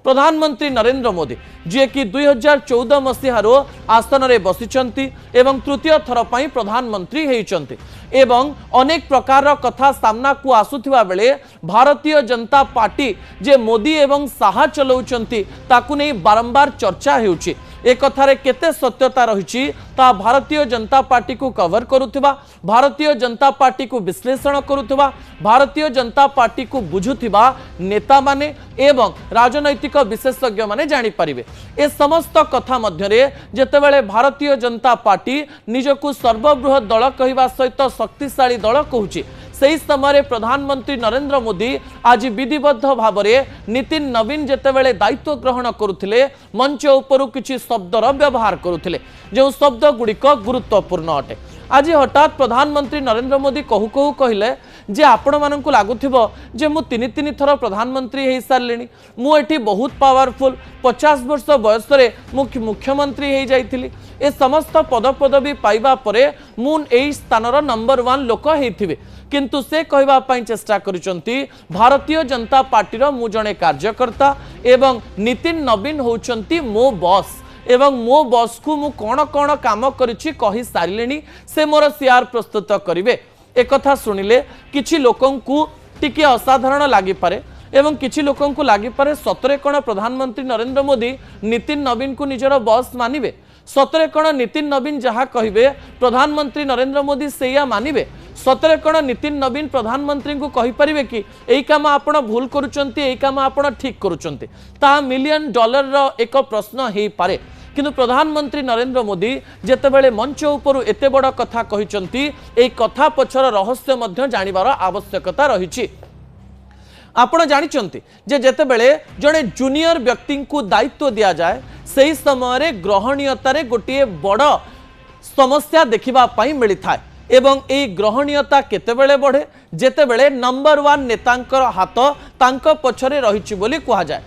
प्रधानमंत्री नरेंद्र मोदी जी कि 2014 मसीहार आसन में बसिचंती एवं तृतीय थर पर प्रधानमंत्री होइचंती एवं अनेक प्रकार कथा सामना को आसुथिबा बेले भारतीय जनता पार्टी जे मोदी एवं शाह चलाउचंती ताकु नै बारंबार चर्चा हेउची ए कथारे केते सत्यता रही भारतीय जनता पार्टी को कवर करुवा भारतीय जनता पार्टी को विश्लेषण करुवा भारतीय जनता पार्टी को बुझुवा नेता माने एवं राजनैतिक विशेषज्ञ माने जानी पारिबे। ए समस्त कथा मध्यरे जेतेबेले भारतीय जनता पार्टी निजकु सर्वबृहत दल कहवा सहित शक्तिशाली दल कहूची सही समय प्रधानमंत्री नरेंद्र मोदी आज विधिबद्ध भाव में नितिन नवीन जेतेबेले दायित्व ग्रहण करुथिले मंच उपरु किछि शब्दर व्यवहार करुथिले जो शब्द गुड़िक गुरुत्वपूर्ण अटे। आज हठात प्रधानमंत्री नरेंद्र मोदी कहू कहू कहले जे आपण मानकु लागुथिबो जे मु तीन थर प्रधानमंत्री हो सारे मुझे बहुत पावरफुल 50 वर्ष बयस मुख्यमंत्री हो जाइथिली ए समस्त पदपदवी पाइबा परे मु एई स्थानर नंबर 1 लोक हेथिबे किंतु से कहबा पई चेष्टा करिसंती भारतीय जनता पार्टीर मु जणे कार्यकर्ता एवं नितिन नवीन होचंती मो बॉस एवं मो बॉस को मु कोन कोन काम करिछि कहि सारिलेनी से मोर शेयर प्रस्तुत करिवे। एक कथा सुनिले किछि लोकंकु टिके असाधारण लागि पारे एवं किछि लोकंकु लागि पारे सतरे कोन प्रधानमंत्री नरेंद्र मोदी नितिन नवीन को निजर बॉस मानिबे सतरे कोन नितिन नवीन जहाँ कहिबे प्रधानमंत्री नरेंद्र मोदी सेया मानिबे सतरे कोन नितिन नवीन प्रधानमंत्री को कहि परिबे कि एई काम आपण भूल करूचंती एई काम आपण ठीक करूचंती ता $1 मिलियन रो एक प्रश्न हेई पारे किंतु प्रधानमंत्री नरेंद्र मोदी जेतेबेले मंच उपरु एते बड़ कथा कहिचंती एई कथा पछर रहस्य मध्य जानिबार आवश्यकता रहिछि। आपण जानिचंती जे जेतेबेले जणे जूनियर व्यक्ति को दायित्व दिया जाए सही समय ग्रहणीयतार गोटे बड़ समस्या देखिबा पई मिली थाए एवं ए ग्रहणीयता केतेबेले बढ़े जेतेबेले नंबर 1 नेतांकर हाथ तांको पछरे रहिछि बोली कहा जाए